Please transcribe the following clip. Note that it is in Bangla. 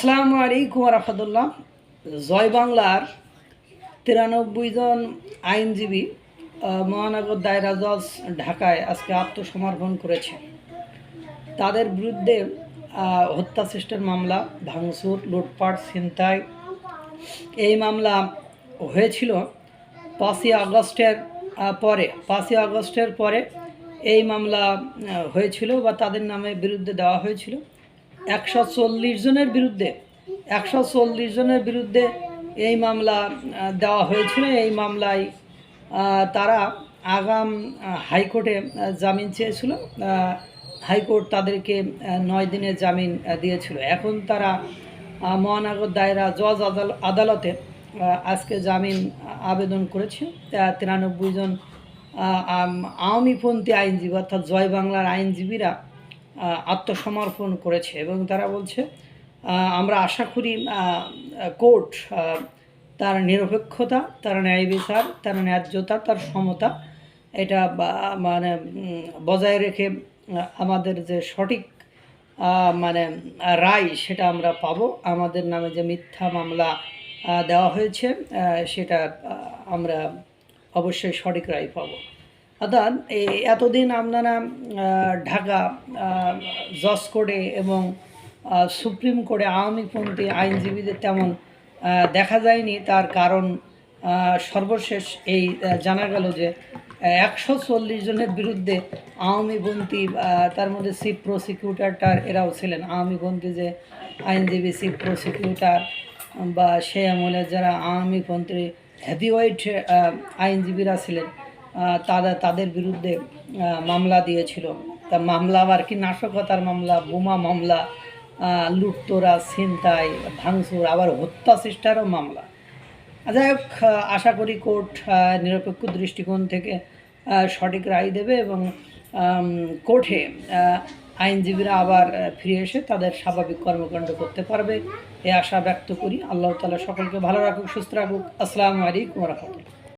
আসসালামু আলাইকুম রহমতুল্লাহ। জয় বাংলার 93 জন আইনজীবী মহানগর দায়রা জজ ঢাকায় আজকে আত্মসমর্পণ করেছে। তাদের বিরুদ্ধে হত্যা চেষ্টার মামলা, ভাঙচুর, লুটপাট, ছিনতাই এই মামলা হয়েছিল 5ই আগস্টের পরে এই মামলা হয়েছিল বা তাদের নামে বিরুদ্ধে দেওয়া হয়েছিল। 140 জনের বিরুদ্ধে এই মামলা দেওয়া হয়েছিল। এই মামলায় তারা আগাম হাইকোর্টে জামিন চেয়েছিল। হাইকোর্ট তাদেরকে 9 দিনের জামিন দিয়েছিল। এখন তারা মহানগর দায়রা জজ আদালতে আজকে জামিন আবেদন করেছে। 93 জন আওয়ামীপন্থী আইনজীবী অর্থাৎ জয় বাংলার আইনজীবীরা আত্মসমর্পণ করেছে এবং তারা বলছে আমরা আশা করি কোর্ট তার নিরপেক্ষতা, তার ন্যায় বিচার, তার ন্যায্যতা, তার সমতা এটা মানে বজায় রেখে আমাদের যে সঠিক রায় সেটা আমরা পাবো। আমাদের নামে যে মিথ্যা মামলা দেওয়া হয়েছে সেটা আমরা অবশ্যই সঠিক রায় পাবো। অর্থাৎ এতদিন আপনারা ঢাকা জজ কোর্টে এবং সুপ্রিম কোর্টে আওয়ামীপন্থী আইনজীবীদের তেমন দেখা যায়নি। তার কারণ সর্বশেষ এই জানা গেল যে 140 জনের বিরুদ্ধে আওয়ামীপন্থী, তার মধ্যে চিফ প্রসিকিউটরটার এরাও ছিলেন। আওয়ামীপন্থী যে আইনজীবী চিফ প্রসিকিউটর বা সে আমলে যারা আওয়ামীপন্থী হেভিওয়েট আইনজীবীরা ছিলেন তাদের বিরুদ্ধে মামলা দিয়েছিল। তা মামলা আবার কি নাশকতার মামলা, বোমা মামলা, লুটতরা, ছিনতাই, ভাঙচুর, আবার হত্যা চেষ্টারও মামলা। যাই হোক, আশা করি কোর্ট নিরপেক্ষ দৃষ্টিকোণ থেকে সঠিক রায় দেবে এবং কোর্টে আইনজীবীরা আবার ফিরে এসে তাদের স্বাভাবিক কর্মকাণ্ড করতে পারবে, এ আশা ব্যক্ত করি। আল্লাহ তাআলা সকলকে ভালো রাখুক, সুস্থ রাখুক। আসসালামু আলাইকুম ওয়া রাহমাতুল্লাহ।